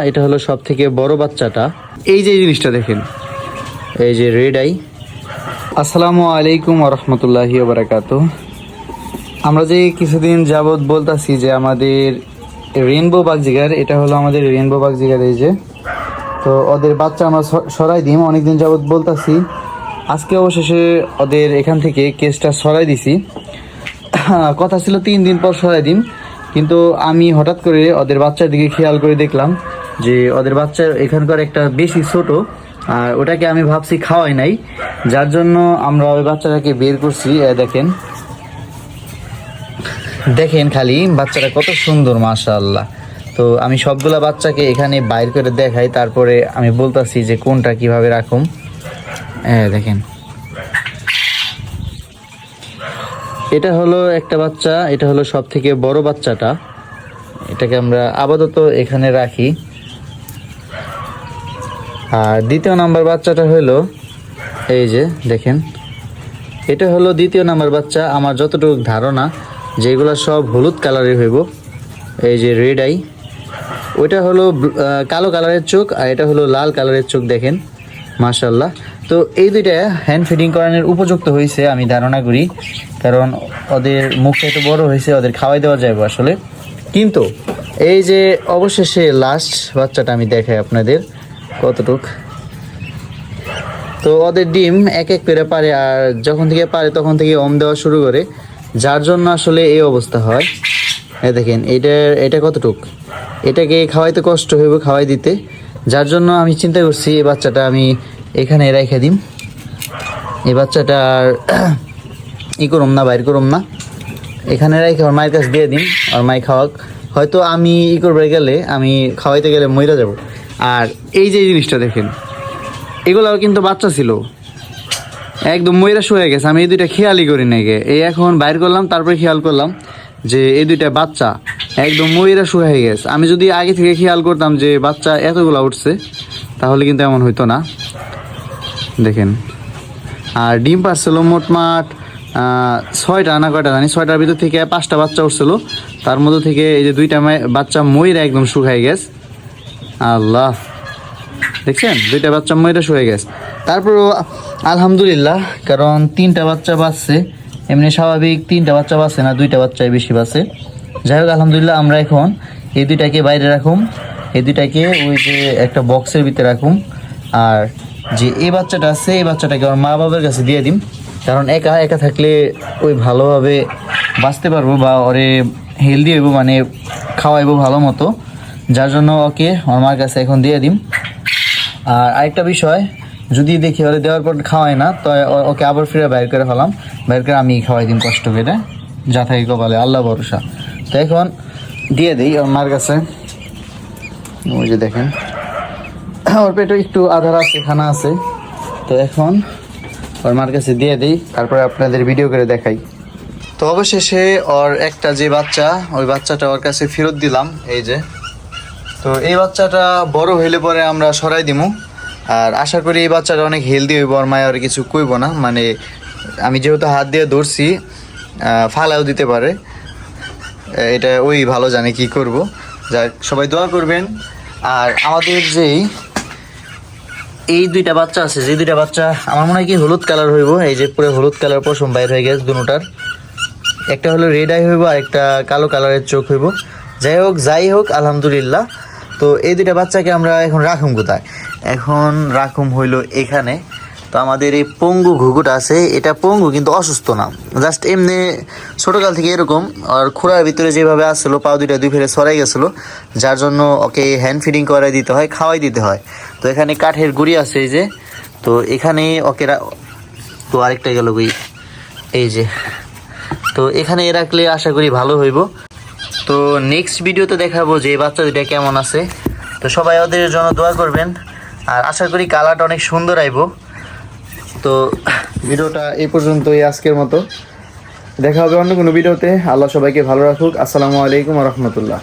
এটা হলো সব থেকে বড় বাচ্চাটা। এই যে জিনিসটা দেখেন, এই যে রেড আই। আসসালামু আলাইকুম ওয়া রাহমাতুল্লাহি ওয়া বারাকাতুহু। আমরা যে কিছুদিন যাবত বলতাছি যে আমাদের রেইনবো বাগজিগার, এটা হলো আমাদের রেইনবো বাগজিগার। এই যে তো ওদের বাচ্চা আমরা সরাই দিই, অনেকদিন যাবত বলতাছি। আজকে অবশেষে ওদের এখান থেকে কেসটা সরাই দিছি। কথা ছিল 3 দিন পর সরাই দিন, কিন্তু আমি হঠাৎ করে ওদের বাচ্চার দিকে খেয়াল করে দেখলাম যে ওদের বাচ্চা এখানকার একটা বেশি ছোট, আর ওটাকে আমি ভাবছি খাওয়াই নাই, যার জন্য আমরা ওই বাচ্চাটাকে বের করছি। দেখেন দেখেন খালি বাচ্চাটা কত সুন্দর, মাশাআল্লাহ। তো আমি সবগুলা বাচ্চাকে এখানে বাইর করে দেখাই, তারপরে আমি বলতাছি যে কোনটা কিভাবে রাখুম। দেখেন, এটা হলো একটা বাচ্চা, এটা হলো সব থেকে বড় বাচ্চাটা। এটাকে আমরা আপাতত এখানে রাখি। আর দ্বিতীয় নাম্বার বাচ্চাটা হলো এই যে দেখেন, এটা হলো দ্বিতীয় নাম্বার বাচ্চা। আমার যতটুকু ধারণা যেগুলো সব হলুদ কালারের হইব। এই যে রেড আই, ওইটা হলো কালো কালারের চোখ, আর এটা হলো লাল কালারের চোখ। দেখেন মাশাআল্লাহ। তো এই দুইটা হ্যান্ড ফিডিং করানোর উপযুক্ত হয়েছে আমি ধারণা করি, কারণ ওদের মুখটা একটু বড় হয়েছে, ওদের খাওয়াই দেওয়া যাবে আসলে। কিন্তু এই যে অবশেষে লাস্ট বাচ্চাটা আমি দেখাই আপনাদের কতটুক। তো ওদের ডিম এক এক করে পারে, আর যখন থেকে পারে তখন থেকে ওম দেওয়া শুরু করে, যার জন্য আসলে এই অবস্থা হয়। দেখেন এটা কতটুক, এটাকে খাওয়াইতে কষ্ট হইব খাওয়াই দিতে, যার জন্য আমি চিন্তা করছি এই বাচ্চাটা আমি এখানে রেখে দিম। এই বাচ্চাটা আর করুম না, বাইর করুম না, এখানে রেখে ওর মায়ের কাছে দিয়ে দিন, আর মাই খাওয়াক। হয়তো আমি করবে গেলে, আমি খাওয়াইতে গেলে মইরা যাব। আর এই যে জিনিসটা দেখেন, এগুলো কিন্তু বাচ্চা ছিল, একদম ময়রা শুয়ে গেছে। আমি এই দুইটা খেয়ালই করি নাই গে, এই এখন বাইর করলাম, তারপরে খেয়াল করলাম যে এই দুইটা বাচ্চা একদম ময়রা শুয়ে গেছে। আমি যদি আগে থেকে খেয়াল করতাম যে বাচ্চা এতগুলা উঠছে, তাহলে কিন্তু এমন হইতো না। দেখেন, আর ডিম পারছিল মোটমাট 6টা না কয়টা জানি, 6টার ভিতর থেকে 5টা বাচ্চা উঠছিল। তার মধ্যে থেকে এই যে 2টা বাচ্চা ময়রা একদম শুকাই গেছে। আল্লাহ, দেখছেন 2টা বাচ্চা ময়রা শুয়ে গেছে। তারপরও আলহামদুলিল্লাহ, কারণ 3টা বাচ্চা বাঁচছে। এমনি স্বাভাবিক 3টা বাচ্চা বাঁচে না, 2টা বাচ্চাই বেশি বাঁচে। যাই হোক আলহামদুলিল্লাহ, আমরা এখন এই 2টাকে বাইরে রাখুম, এই 2টাকে ওই যে একটা বক্সের ভিতরে রাখুম। আর যে এই বাচ্চাটা আছে, এই বাচ্চাটাকে আমার মা বাবার কাছে দিয়ে দিম, কারণ একা একা থাকলে ওই ভালোভাবে বাঁচতে পারবো, বা ওরে হেলদি হইব, মানে খাওয়াইবো ভালো মতো। যার জন্য ওকে আমার মার কাছে এখন দিয়ে দিম। আর আরেকটা বিষয়, যদি দেখি ওরে দেওয়ার পর খাওয়াই না, তো ওকে আবার ফিরে বাইর করে ফেলাম, বাইর করে আমি খাওয়াই দিম কষ্ট করে, যা থাকি কপালে, আল্লাহ ভরসা। তো এখন দিয়ে দিই ওর মার কাছে। ওই যে দেখেন, ওর পেটে একটু আধার আছে, খানা আছে। তো এখন ওর মার কাছে দিয়ে দিই, তারপরে আপনাদের ভিডিও করে দেখাই। তো অবশেষে ওর একটা যে বাচ্চা, ওই বাচ্চাটা ওর কাছে ফেরত দিলাম। এই যে, তো এই বাচ্চাটা বড় হইলে পরে আমরা সরাই দিমু। আর আশা করি এই বাচ্চাটা অনেক হেলদি হইব, আর মায়ের আর কিছু কইব না। মানে আমি যেহেতু হাত দিয়ে ধরছি, ফালাও দিতে পারে, এটা ওই ভালো জানে কি করব। যাক, সবাই দোয়া করবেন। আর আমাদের যেই এই 2টা বাচ্চা আছে, যে 2টা বাচ্চা আমার মনে হয় কি হলুদ কালার হইব। এই যে পুরো হলুদ কালার পশম বাইর হয়ে গেছে দুটার, একটা হলো রেড আই হইব, আর একটা কালো কালারের চোখ হইব। যাই হোক আলহামদুলিল্লাহ। তো এই 2টা বাচ্চাকে আমরা এখন রাখুম কোথায়? এখন রাখুম হইলো এখানে। তো আমাদের এই পঙ্গু ঘুঘুটা আছে, এটা পঙ্গু কিন্তু অসুস্থ না, জাস্ট এমনি ছোটোকাল থেকে এরকম। আর খোঁড়ার ভিতরে যেভাবে আসছিলো, পাও 2টা 2 ফেলে সরাই গেছিলো, যার জন্য ওকে হ্যান্ড ফিডিং করাই দিতে হয়, খাওয়াই দিতে হয়। তো এখানে কাঠের গুঁড়ি আছে এই যে, তো এখানে ওকে তো আরেকটা গেল এই যে, তো এখানে রাখলে আশা করি ভালো হইব। তো নেক্সট ভিডিওতে দেখাবো যে এই বাচ্চা 2টা কেমন আছে। তো সবাই ওদের জন্য দোয়া করবেন, আর আশা করি কালারটা অনেক সুন্দর আইব। তো ভিডিওটা এই পর্যন্তই আজকের মতো, দেখা হবে অন্য কোনো ভিডিওতে। আল্লাহ সবাইকে ভালো রাখুক। আসসালামু আলাইকুম ওয়া রাহমাতুল্লাহ।